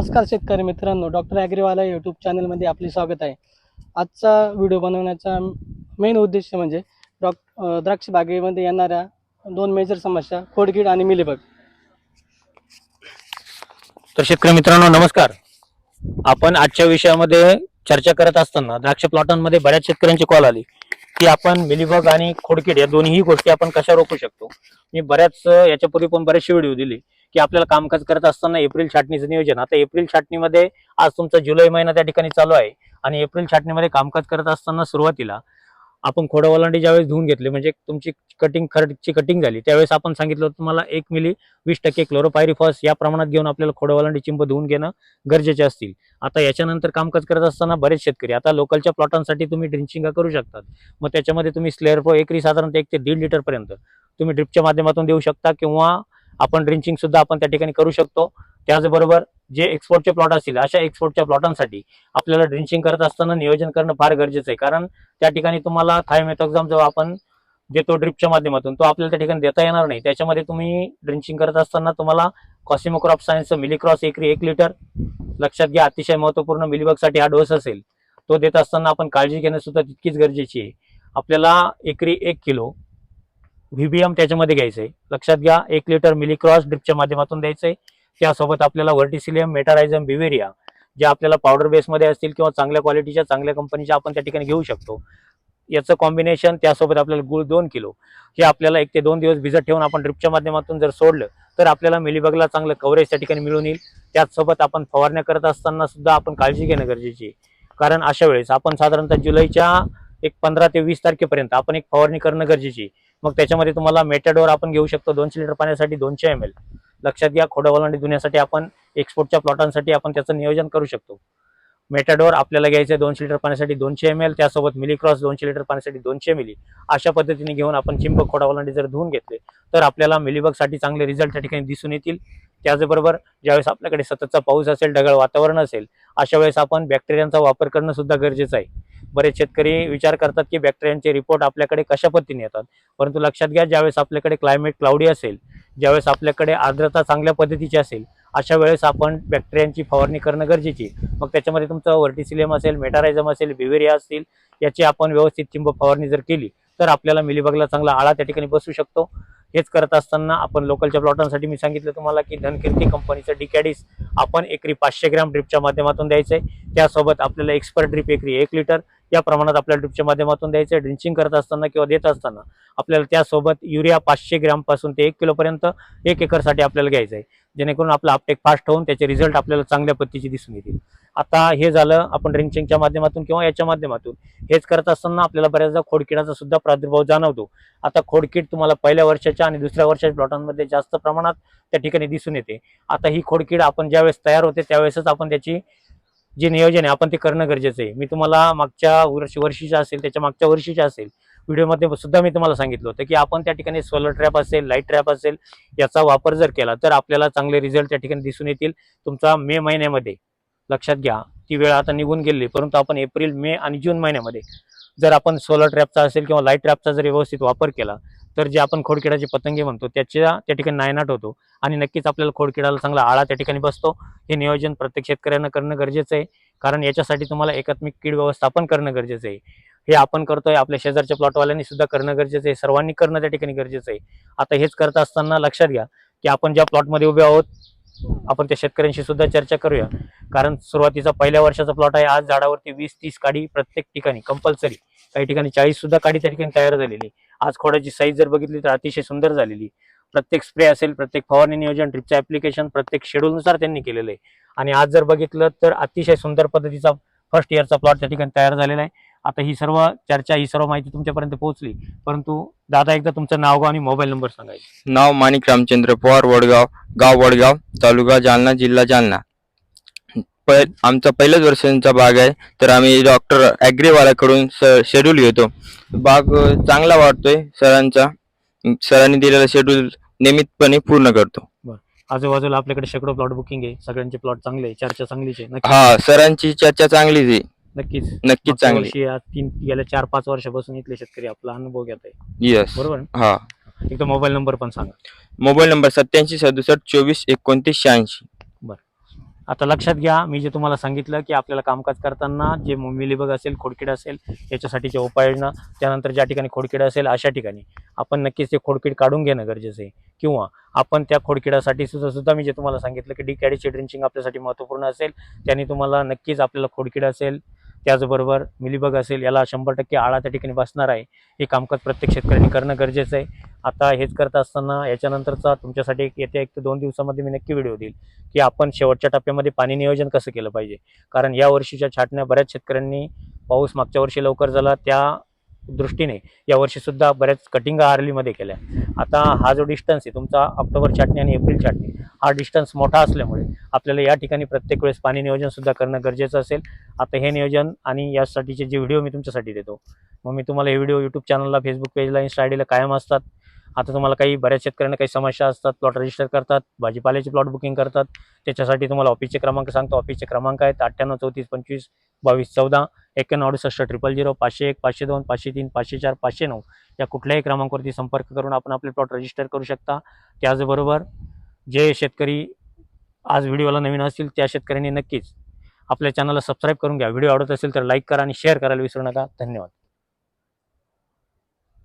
नमस्कार शेतकरी मित्रांनो, डॉक्टर ॲग्रीवाला यूट्यूब चॅनलमध्ये आपले स्वागत आहे. आजचा व्हिडिओ बनवण्याचा मेन उद्देश म्हणजे द्राक्ष बागेमध्ये येणाऱ्या दोन मेजर समस्या, खोडकीड आणि मिलीबग. तर शेतकरी मित्रांनो नमस्कार. आपण आजच्या विषयामध्ये चर्चा करत असताना द्राक्ष प्लॉटांमध्ये बऱ्याच शेतकऱ्यांची कॉल आली की आपण मिलीबग आणि खोडकीड या दोन्ही गोष्टी आपण कशा रोखू शकतो. मी बऱ्याच याच्यापूर्वी पण बरेचसे व्हिडिओ दिले की आपल्याला कामकाज करत असताना एप्रिल छाटणीचं नियोजन. आता एप्रिल छाटणीमध्ये आज तुमचा जुलै महिना त्या ठिकाणी चालू आहे आणि एप्रिल छाटणीमध्ये कामकाज करत असताना सुरुवातीला आपण खोडवलांडी ज्यावेळेस धुवून घेतले, म्हणजे तुमची खडची कटिंग झाली, त्यावेळेस आपण सांगितलं होतं तुम्हाला 1 मिली 20% क्लोरोपायरिफॉस या प्रमाणात घेऊन आपल्याला खोडवलांडी चिंब धुवून घेणं गरजेचे असतील. आता याच्यानंतर कामकाज करत असताना बरेच शेतकरी आता लोकलच्या प्लॉटांसाठी तुम्ही ड्रिंचिंग करू शकतात. मग त्याच्यामध्ये तुम्ही स्लेअर प्रो एकरी साधारणतः 1 ते 1.5 लिटर पर्यंत तुम्ही ड्रिपच्या माध्यमातून देऊ शकता किंवा आपण ड्रिंचिंग सुद्धा आपण त्या ठिकाणी करू शकतो. त्याचबरोबर जे एक्सपोर्टचे प्लॉट असतील अशा एक्सपोर्टच्या प्लॉटांसाठी आपल्याला ड्रिंचिंग करत असताना नियोजन करणं फार गरजेचं आहे, कारण त्या ठिकाणी तुम्हाला थायमेथॉक्झाम जो आपण देतो ड्रिपच्या माध्यमातून तो आपल्याला त्या ठिकाणी देता येणार नाही. त्याच्यामध्ये तुम्ही ड्रिंचिंग करत असताना तुम्हाला कॉसिमोक्रॉप सायन्सचं मिलीक्रॉस एकरी 1 लिटर लक्षात घ्या. अतिशय महत्वपूर्ण मिलीबगसाठी हा डोस असेल. तो देत असताना आपण काळजी घेणं सुद्धा तितकीच गरजेची आहे. आपल्याला एकरी 1 किलो व्हीबीएम त्याच्यामध्ये घ्यायचंय. लक्षात घ्या, 1 लिटर मिलीक्रॉस ड्रिपच्या माध्यमातून द्यायचंय. त्यासोबत आपल्याला व्हर्टिसिलियम, मेटारायझम, बिवेरिया ज्या आपल्याला पावडर बेसमध्ये असतील किंवा चांगल्या क्वालिटीच्या चांगल्या कंपनीच्या आपण त्या ठिकाणी घेऊ शकतो. याचं कॉम्बिनेशन त्यासोबत आपल्याला गुळ 2 किलो हे आपल्याला 1 ते 2 दिवस भिजत ठेवून आपण ड्रिपच्या माध्यमातून जर सोडलं तर आपल्याला मिलीबगला चांगलं कव्हरेज त्या ठिकाणी मिळून येईल. त्याचसोबत आपण फवारण्या करत असताना सुद्धा आपण काळजी घेणं गरजेची आहे, कारण अशा वेळेस आपण साधारणतः जुलैच्या 15 ते 20 तारखेपर्यंत आपण एक फवारणी करणं गरजेची आहे. मग त्याच्यामध्ये तुम्हाला मेटाडोर आपण घेऊ शकतो 200 लिटर पाण्यासाठी 200 ml. लक्षात घ्या, खोडवलांडी धुण्यासाठी आपण एक्सपोर्टच्या प्लॉटांसाठी आपण त्याचं नियोजन करू शकतो. मेटाडोर आपल्याला घ्यायचं आहे 200 लिटर पाण्यासाठी 200 ml, त्यासोबत मिलीक्रॉस 200 लिटर पाण्यासाठी 200 मिली. अशा पद्धतीने घेऊन आपण चिंब खोडवलांडी जर धुवून घेतले तर आपल्याला मिलीबगसाठी चांगले रिझल्ट त्या ठिकाणी दिसून येतील. त्याचबरोबर ज्यावेळेस आपल्याकडे सततचा पाऊस असेल, ढगाळ वातावरण असेल, अशा वेळेस आपण बॅक्टेरियांचा वापर करणं सुद्धा गरजेचं आहे. बरेच शेतकरी विचार करतात की बॅक्टेरियांचे रिपोर्ट आपल्याकडे कशा पद्धतीने येतात, परंतु लक्षात घ्या, ज्यावेळेस आपल्याकडे क्लायमेट क्लाउडी असेल, ज्यावेळेस आपल्याकडे आर्द्रता चांगल्या पद्धतीची असेल, अशा वेळेस आपण बॅक्टेरियांची फवारणी करणं गरजेची. मग त्याच्यामध्ये तुमचं व्हर्टिसिलियम असेल, मेटारायझम असेल, बिवेरिया असतील, याची आपण व्यवस्थित चिंब फवारणी जर केली तर आपल्याला मिलीबगला चांगला आळा त्या ठिकाणी बसू शकतो. हेच करत असताना आपण लोकलच्या प्लॉटांसाठी मी सांगितलं तुम्हाला की धनकीर्ती कंपनीचं डिकॅडिस आपण एकरी 500 ग्रॅम ड्रिपच्या माध्यमातून द्यायचंय. त्यासोबत आपल्याला एक्सपर्ट ड्रिप एकरी 1 लिटर या प्रमाणात आपल्याला ड्रिपच्या माध्यमातून द्यायचंय. ड्रिंचिंग करत असताना किंवा देत असताना आपल्याला त्यासोबत युरिया 500 ग्रॅम पासून ते 1 किलो पर्यंत 1 एकरसाठी आपल्याला घ्यायचं आहे, जेणेकरून आपला अपटेक फास्ट होऊन त्याचे रिझल्ट आपल्याला चांगल्या पद्धतीचे दिसून येतील. आता हे झालं आपण ड्रिंचिंगच्या माध्यमातून किंवा याच्या माध्यमातून. हेच करत असताना आपल्याला बऱ्याचदा खोडकिडाचा सुद्धा प्रादुर्भाव जाणवतो. आता खोडकीड तुम्हाला पहिल्या वर्षाच्या आणि दुसऱ्या वर्षाच्या प्लॉटांमध्ये जास्त प्रमाणात त्या ठिकाणी दिसून येते. आता ही खोडकीड आपण ज्यावेळेस तयार होते त्यावेळेसच आपण त्याची जे नियोजन आहे आपण ते करणं गरजेचं आहे. मी तुम्हाला मागच्या वर्षीच्या असेल, त्याच्या मागच्या वर्षीच्या असेल, व्हिडिओमध्ये सुद्धा मी तुम्हाला सांगितलं होतं की आपण त्या ठिकाणी सोलर ट्रॅप असेल, लाईट ट्रॅप असेल, याचा वापर जर केला तर आपल्याला चांगले रिझल्ट त्या ठिकाणी दिसून येतील. तुमचा मे महिन्यामध्ये लक्षात घ्या, ती वेळ आता निघून गेली, परंतु आपण एप्रिल, मे आणि जून महिन्यामध्ये जर आपण सोलर ट्रॅपचा असेल किंवा लाईट ट्रॅपचा जर व्यवस्थित वापर केला तर जे आपण खोडकिडाचे पतंगे म्हणतो त्याच्या त्या ठिकाणी नायनाट होतो आणि नक्कीच आपल्याला खोडकिडाला चांगला आळा त्या ठिकाणी बसतो. हे नियोजन प्रत्येक शेतकऱ्यांना करणं गरजेचं आहे, कारण याच्यासाठी तुम्हाला एकात्मिक कीड व्यवस्थापन करणं गरजेचं आहे. हे आपण करतोय, आपल्या शेजारच्या प्लॉटवाल्यांनी सुद्धा करणं गरजेचं आहे, सर्वांनी करणं त्या ठिकाणी गरजेचं आहे. आता हेच करत असताना लक्षात घ्या की आपण ज्या प्लॉटमध्ये उभे आहोत आपण त्या शेतकऱ्यांशी सुद्धा चर्चा करूया, कारण सुरुवातीचा पहिल्या वर्षाचा प्लॉट आहे. आज झाडावरती 20-30 काडी प्रत्येक ठिकाणी कंपल्सरी, काही ठिकाणी 40 सुद्धा काडी त्या ठिकाणी तयार झालेली. आज खोडाची साईज जर बघितली तर अतिशय सुंदर झालेली. प्रत्येक स्प्रे असेल, प्रत्येक फवारणी नियोजन, ड्रिपचं ऍप्लिकेशन प्रत्येक शेड्यूलनुसार त्यांनी केलेलं आहे. आणि आज जर बघितलं तर अतिशय सुंदर पद्धतीचा फर्स्ट इयरचा प्लॉट त्या ठिकाणी तयार झालेला आहे. आता ही सर्व चर्चा, ही सर्व माहिती तुमच्यापर्यंत पोहोचली, परंतु दादा एकदा तुमचं नाव, गाव आणि मोबाईल नंबर सांगायचं. नाव माणिक रामचंद्र पवार, वडगाव, गाव वडगाव, तालुका जालना, जिल्हा जालना. आमचा पहिल्याच वर्षांचा बाग आहे, तर आम्ही डॉक्टर ॲग्रीवालाकडून शेड्यूल घेतो. बाग चांगला वाटतोय. सरांनी दिलेला शेड्यूल नियमितपणे पूर्ण करतो. आजूबाजूला आपल्याकडे शेकडो प्लॉट बुकिंग आहे, सगळ्यांचे प्लॉट चांगले आहे, चर्चा चांगलीच आहे. हा, सरांची चर्चा चांगलीच आहे. नक्कीच चांगली. गेल्या 4-5 वर्षापासून इथले शेतकरी आपला अनुभव घेत आहे. येस, बरोबर. हा. एकदा मोबाईल नंबर पण सांगा. Mobile number 87 67 24 29 86. आता लक्षात घ्या, मी जे तुम्हाला सांगितलं की आपल्याला कामकाज करताना जे मिलीबग असेल, खोडकीड असेल, याच्यासाठीच्या उपाययोजना, त्यानंतर ज्या ठिकाणी खोडकीड असेल अशा ठिकाणी आपण नक्कीच ते खोडकीड काढून घेणं गरजेचं आहे. किंवा आपण त्या खोडकिडासाठी सुद्धा मी जे तुम्हाला सांगितलं की डिकॅडीची ड्रिंचिंग आपल्यासाठी महत्त्वपूर्ण असेल. त्याने तुम्हाला नक्कीच आपल्याला खोडकीड असेल, त्याचबरोबर मिलीबग असेल, याला 100% आळा त्या ठिकाणी बसणार आहे. हे कामकाज प्रत्येक शेतकऱ्यांनी करणं गरजेचं आहे. आता हेच करत असताना याच्यानंतरचा तुमच्यासाठी येत्या 1 ते 2 दिवसामध्ये मी नक्की व्हिडिओ देईल की आपण शेवटच्या टप्प्यामध्ये पाणी नियोजन कसं केलं पाहिजे. कारण या वर्षीच्या छाटण्या बऱ्याच शेतकऱ्यांनी, पाऊस मागच्या वर्षी लवकर झाला त्या दृष्टीने यावर्षी सुद्धा बऱ्याच कटिंग अर्लीमध्ये केल्या. आता हा जो डिस्टन्स आहे तुमचा ऑक्टोबर छाटणी आणि एप्रिल छाटणी, हा डिस्टन्स मोठा असल्यामुळे आपल्याला या ठिकाणी प्रत्येक वेळेस पाणी नियोजन सुद्धा करणं गरजेचं असेल. आता हे नियोजन आणि यासाठीचे जे व्हिडिओ मी तुमच्यासाठी देतो, मग मी तुम्हाला हे व्हिडिओ यूट्यूब चॅनलला, फेसबुक पेजला, इन्स्टा आयडीला कायम असतात. आता तुम्हाला काही बऱ्याच शेतकऱ्यांना काही समस्या असतात, प्लॉट रजिस्टर करतात, भाजीपाल्याचे प्लॉट बुकिंग करतात. त्याच्यासाठी तुम्हाला ऑफिसचे क्रमांक सांगतो. ऑफिसचे क्रमांक आहेत 98 34 25 22 14, 91 68 000, 501 502 503 504 509 या कुठल्याही क्रमांकावरती संपर्क करून आपण आपले प्लॉट रजिस्टर करू शकता. त्याचबरोबर जे शेतकरी आज व्हिडिओला नवीन असतील त्या शेतकऱ्यांनी नक्कीच आपल्या चॅनलला सबस्क्राईब करून घ्या. व्हिडिओ आवडत असेल तर लाईक करा आणि शेअर करायला विसरू नका. धन्यवाद.